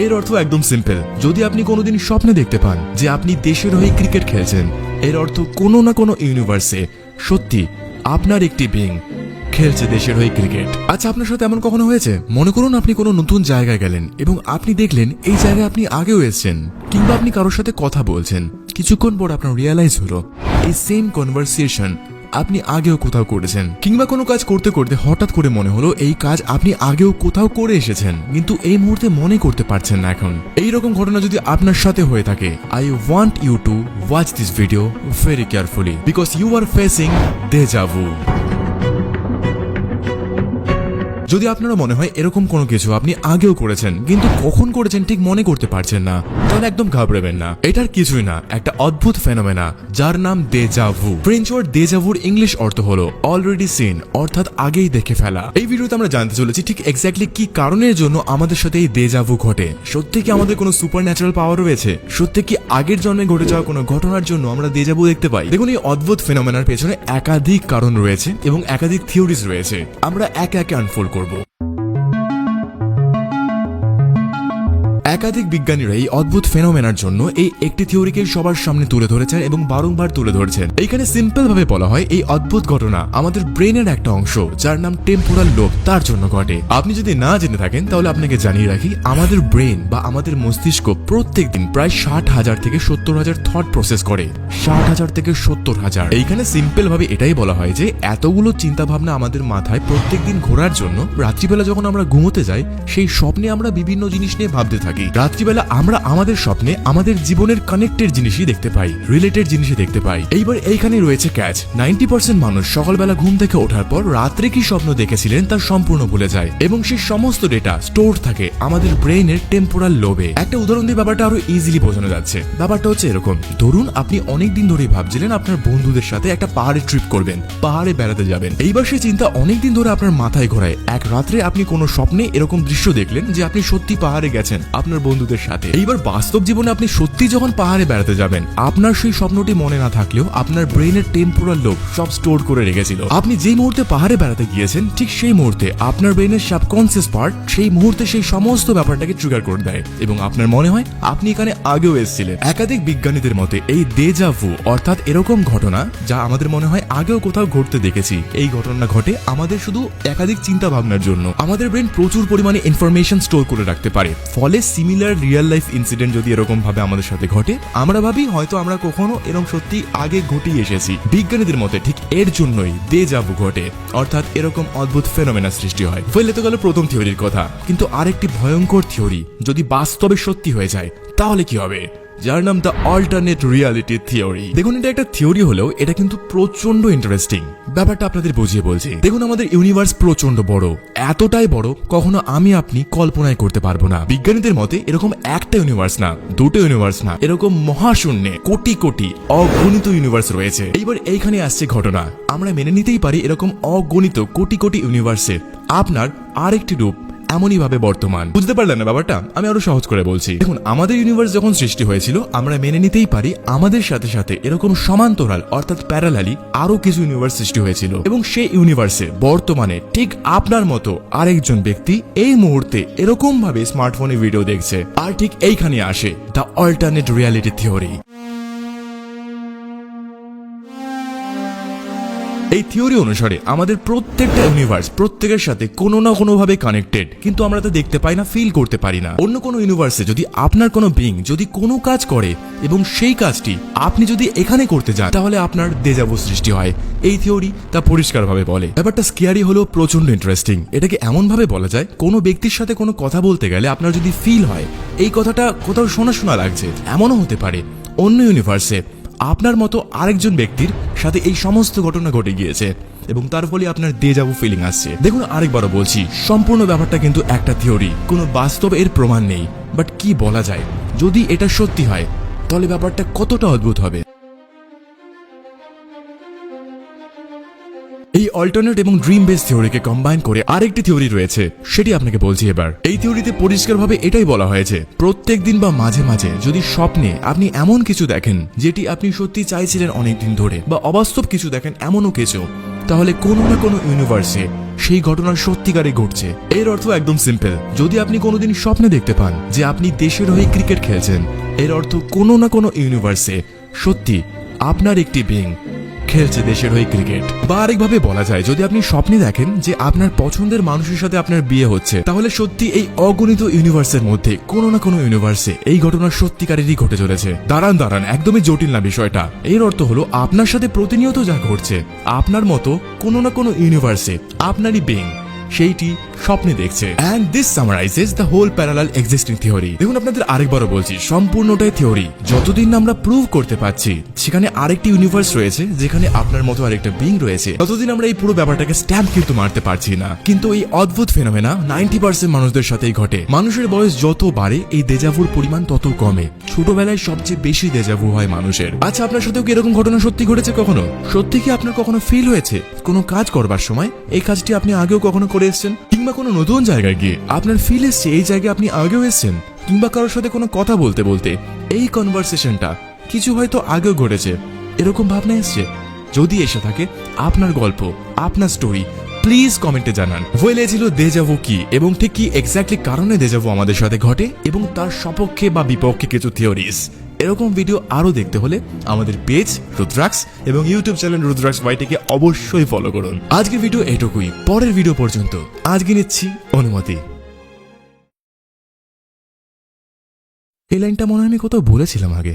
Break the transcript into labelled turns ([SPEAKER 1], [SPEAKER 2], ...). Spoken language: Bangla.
[SPEAKER 1] এর অর্থ একদম সিম্পল। যদি আপনি কোনোদিন স্বপ্নে দেখতে পান যে আপনি দেশের হয়ে ক্রিকেট খেলছেন, এর অর্থ কোনো না কোনো ইউনিভার্সে সত্যি আপনার একটি বিং খেলছে দেশের হয়ে ক্রিকেট। আচ্ছা, আপনার সাথে এমন কখনো হয়েছে? মনে করুন আপনি কোনো নতুন জায়গায় গেলেন এবং আপনি দেখলেন এই জায়গায় আপনি আগেও এসেছেন, কিংবা আপনি কারোর সাথে কথা বলছেন, কিছুক্ষণ পর আপনার রিয়ালাইজ হলো এই সেম কনভারসেশন আপনি আগেও কোথাও করেছেন, কিংবা কোনো কাজ করতে করতে হঠাৎ করে মনে হলো এই কাজ আপনি আগেও কোথাও করে এসেছেন, কিন্তু এই মুহূর্তে মনে করতে পারছেন না। এখন এইরকম ঘটনা যদি আপনার সাথে হয়ে থাকে, I want you to watch this video very carefully, because you are facing deja vu. যদি আপনারা মনে হয় এরকম কোনো কিছু আপনি আগেও করেছেন কিন্তু কখন করেছেন ঠিক মনে করতে পারছেন না, তাহলে একদম ঘাবড়াবেন না। এটার কিছুই না, একটা অদ্ভুত ফেনোমেনা যার নাম ডেজা ভু। ফ্রেঞ্চ ওয়ার্ড ডেজা ভুর ইংলিশ অর্থ হলো অলরেডি সিন, অর্থাৎ আগেই দেখে ফেলা। এই ভিডিওতে আমরা জানতে চলেছি ঠিক এক্স্যাক্টলি কি কারণের জন্য আমাদের সাথে এই ডেজা ভু ঘটে। সত্যি কি আমাদের কোনো সুপার ন্যাচারাল পাওয়ার রয়েছে? সত্যি কি আগের জন্মে ঘটে যাওয়া কোনো ঘটনার জন্য আমরা ডেজা ভু দেখতে পাই? দেখুন, এই অদ্ভুত ফেনোমেনার পেছনে একাধিক কারণ রয়েছে এবং একাধিক থিওরিজ রয়েছে। আমরা একে একে আনফোল্ড করব। একাধিক বিজ্ঞানীরা এই অদ্ভুত ফেনোমেনার জন্য এই একটি থিওরিকে সবার সামনে তুলে ধরেছেন এবং বারংবার তুলে ধরেছেন। এইখানে সিম্পল ভাবে বলা হয় এই অদ্ভুত ঘটনা আমাদের ব্রেনের একটা অংশ যার নাম টেম্পোরাল লোব তার জন্য ঘটে। আপনি যদি না জেনে থাকেন তাহলে আপনাকে জানিয়ে রাখি, আমাদের ব্রেন বা আমাদের মস্তিষ্ক প্রত্যেকদিন প্রায় 60,000 থেকে 70,000 থট প্রসেস করে। 60,000 থেকে 70,000। এইখানে সিম্পল ভাবে এটাই বলা হয় যে এতগুলো চিন্তা ভাবনা আমাদের মাথায় প্রত্যেকদিন ঘোরার জন্য রাত্রিবেলা যখন আমরা ঘুমোতে যাই, সেই স্বপ্নে আমরা বিভিন্ন জিনিস নিয়ে ভাবতে থাকি। রাত্রিবেলা আমরা আমাদের স্বপ্নে আমাদের জীবনের কানেক্টেড জিনিসই দেখতে পাই, রিলেটেড জিনিসই দেখতে পাই। এইবার এইখানে রয়েছে ক্যাচ। 90% মানুষ সকালবেলা ঘুম থেকে ওঠার পর রাত্রে কি স্বপ্ন দেখেছিলেন তা সম্পূর্ণ ভুলে যায় এবং সেই সমস্ত ডেটা স্টোর থাকে আমাদের ব্রেনের টেম্পোরাল লোবে। একটা উদাহরণ দিয়ে ব্যাপারটা আরো ইজিলি বোঝানো যাচ্ছে। ব্যাপারটা হচ্ছে এরকম, ধরুন আপনি অনেকদিন ধরেই ভাবছিলেন আপনার বন্ধুদের সাথে একটা পাহাড়ে ট্রিপ করবেন, পাহাড়ে বেড়াতে যাবেন। এইবার সেই চিন্তা অনেকদিন ধরে আপনার মাথায় ঘোরায়। এক রাত্রে আপনি কোনো স্বপ্নে এরকম দৃশ্য দেখলেন যে আপনি সত্যি পাহাড়ে গেছেন আপনার বন্ধুদের সাথে। এইবার বাস্তব জীবনে আপনি সত্যি যখন পাহাড়ে বেড়াতে যাবেন, আপনার সেই স্বপ্নটি মনে না থাকলেও আপনার ব্রেনের টেম্পোরাল লোব সব স্টোর করে রেখেছিল। আপনি যেই মুহূর্তে পাহাড়ে বেড়াতে গিয়েছেন ঠিক সেই মুহূর্তে আপনার ব্রেনের সাবকনসিয়াস পার্ট সেই মুহূর্তে সেই সমস্ত ব্যাপারটাকে ট্রিগার করে দেয় এবং আপনার মনে হয় আপনি এখানে আগেও এসেছিলেন। একাধিক বিজ্ঞানীদের মতে এই ডেজা ভু অর্থাৎ এরকম ঘটনা যা আমাদের মনে হয় আগেও কোথাও ঘটতে দেখেছি, এই ঘটনা ঘটে আমাদের শুধু একাধিক চিন্তা ভাবনার জন্য। আমাদের ব্রেন প্রচুর পরিমাণে ইনফরমেশন স্টোর করে রাখতে পারে, ফলে সিমিলার রিয়েল লাইফ ইনসিডেন্ট যদি এরকম ভাবে আমাদের সাথে ঘটে, আমরা ভাবি হয়তো আমরা কখনো এরকম সত্যি আগে ঘটিয়ে এসেছি। বিজ্ঞানীদের মতে ঠিক এর জন্যই ডেজা ভু ঘটে, অর্থাৎ এরকম অদ্ভুত ফেনোমেনা সৃষ্টি হয়। ফলে তো গেল প্রথম থিওরির কথা, কিন্তু আরেকটি ভয়ঙ্কর থিওরি যদি বাস্তবে সত্যি হয়ে যায় তাহলে কি হবে, যার নাম দ্য অল্টারনেট রিয়ালিটি থিওরি। দেখুন, এটা একটা থিওরি হলেও এটা কিন্তু প্রচন্ড ইন্টারেস্টিং। ব্যাপারটা আপনাদের বুঝিয়ে বলছি। দেখুন, আমাদের ইউনিভার্স প্রচন্ড বড়, এতটাই বড় কখনো আমি আপনি কল্পনাই করতে পারবো না। বিজ্ঞানীদের মতে এরকম একটা ইউনিভার্স না, দুটো ইউনিভার্স না, এরকম মহাশূন্যে কোটি কোটি অগণিত ইউনিভার্স রয়েছে। এইবার এইখানে আসছে ঘটনা, আমরা মেনে নিতেই পারি এরকম অগণিত কোটি কোটি ইউনিভার্সে আপনার আরেকটি রূপ এমনই ভাবে বর্তমান। বুঝতে পারলেন না ব্যাপারটা? আমি আরো সহজ করে বলছি। দেখুন, আমাদের ইউনিভার্স যখন সৃষ্টি হয়েছিল আমরা মেনে নিতেই পারি আমাদের সাথে সাথে এরকম সমান্তরাল অর্থাৎ প্যারালালি আরো কিছু ইউনিভার্স সৃষ্টি হয়েছিল এবং সেই ইউনিভার্সে বর্তমানে ঠিক আপনার মতো আরেকজন ব্যক্তি এই মুহূর্তে এরকম ভাবে স্মার্টফোনে ভিডিও দেখছে। আর ঠিক এইখানে আসে দ্য অল্টারনেট রিয়ালিটি থিওরি। এই থিওরি অনুসারে আমাদের প্রত্যেকটা ইউনিভার্স প্রত্যেকের সাথে কোনো না কোনো ভাবে কানেক্টেড, কিন্তু আমরা তা দেখতে পাই না, ফিল করতে পারি না। অন্য কোনো ইউনিভার্সে যদি আপনার কোনো বিং যদি কোনো কাজ করে এবং সেই কাজটি আপনি যদি এখানে করতে যান তাহলে আপনার ডেজা ভু সৃষ্টি হয়। এই থিওরি তা পরিষ্কারভাবে বলে। ব্যাপারটা স্কেয়ারি হলেও প্রচন্ড ইন্টারেস্টিং। এটাকে এমন ভাবে বলা যায়, কোনো ব্যক্তির সাথে কোনো কথা বলতে গেলে আপনার যদি ফিল হয় এই কথাটা কোথাও শোনা শোনা লাগছে, এমনও হতে পারে অন্য ইউনিভার্সে আপনার মতো আরেকজন ব্যক্তির সাথে এই সমস্ত ঘটনা ঘটে গিয়েছে এবং তার ফলে আপনার ডেজা ভু ফিলিং আসছে। দেখুন, আরেকবারও বলছি, সম্পূর্ণ ব্যাপারটা কিন্তু একটা থিওরি, কোনো বাস্তব এর প্রমাণ নেই। বাট কি বলা যায়, যদি এটা সত্যি হয় তাহলে ব্যাপারটা কতটা অদ্ভুত হবে। এই অল্টারনেট এবং ড্রিম বেস থিওরিকে কম্বাইন করে আরেকটি থিওরি রয়েছে, সেটি আপনাকে বলছি এবার। এই থিওরিতে পরিষ্কারভাবে এটাই বলা হয়েছে, প্রত্যেক দিন বা মাঝে মাঝে যদি স্বপ্নে আপনি এমন কিছু দেখেন যেটি আপনি সত্যি চাইছিলেন অনেকদিন ধরে, বা অবাস্তব কিছু দেখেন এমনও কিছু, তাহলে কোনো না কোনো ইউনিভার্সে সেই ঘটনা সত্যিকারে ঘটছে। এর অর্থ একদম সিম্পল। যদি আপনি কোনোদিন স্বপ্নে দেখতে পান যে আপনি দেশের হয়ে ক্রিকেট খেলছেন, এর অর্থ কোনো না কোনো ইউনিভার্সে সত্যি আপনার একটি বিং খেলছে দেশের হয়ে ক্রিকেট। বা আরেকভাবে বলা যায়, যদি আপনি স্বপ্নে দেখেন যে আপনার পছন্দের মানুষের সাথে আপনার বিয়ে হচ্ছে, তাহলে সত্যি এই অগণিত ইউনিভার্সের মধ্যে কোনো না কোনো ইউনিভার্সে এই ঘটনা সত্যিকারেরই ঘটে চলেছে। দাঁড়ান, একদমই জটিল না বিষয়টা। এর অর্থ হলো আপনার সাথে প্রতিনিয়ত যা ঘটছে, আপনার মতো কোনো না কোনো ইউনিভার্সে আপনারই বিং সেইটি স্বপ্নে দেখছে। And this summarizes the whole parallel existing theory. দেখুন, আপনাদের আরেকবারও বলছি, সম্পূর্ণটাই থিওরি। যতদিন আমরা প্রুভ করতে পারছি সেখানে আরেকটি ইউনিভার্স রয়েছে যেখানে আপনার মতো আরেকটা বিং রয়েছে, ততদিন আমরা এই পুরো ব্যাপারটাকে স্ট্যাম্প কিন্তু মারতে পারছি না। কিন্তু এই অদ্ভুত ফেনোমেনা 90% মানুষদের সাথেই ঘটে। মানুষের বয়স যত বাড়ে এই দেজাভুর পরিমাণ তত কমে। ছোটবেলায় সবচেয়ে বেশি দেজাভু হয় মানুষের। আচ্ছা, আপনার সাথেও কি এরকম ঘটনা সত্যি ঘটেছে কখনো? সত্যি কি আপনার কখনো ফিল হয়েছে কোনো কাজ করবার সময় এই কাজটি আপনি আগেও কখনো করে এসেছেন, কিংবা কোনো নতুন জায়গায় গিয়ে আপনার ফিল এসছে এই জায়গায় আপনি আগেও এসেছেন, কিংবা কারোর সাথে কোনো কথা বলতে বলতে এই কনভারসেশনটা কিছু হয়তো আগেও ঘটেছে, এরকম ভাবনা এসছে? যদি এসে থাকে আপনার গল্প, আপনার স্টোরি, প্লিজ কমেন্টে জানান। ওয়েল, ছিল দেজাভু কি এবং ঠিক কি এক্স্যাক্টলি কারণে দেজাভু আমাদের সাথে ঘটে, এবং তার সপক্ষে বা বিপক্ষে কিছু থিওরিজ। এরকম ভিডিও আরো দেখতে হলে আমাদের পেজ রুদ্রাক্স এবং ইউটিউব চ্যানেল রুদ্রাক্স ওয়াইটিকে অবশ্যই ফলো করুন। আজকের ভিডিও এটুকুই। পরের ভিডিও পর্যন্ত আজকে নিচ্ছি অনুমতি। এই লাইনটা মনে হয় আমি কোথাও বলেছিলাম আগে।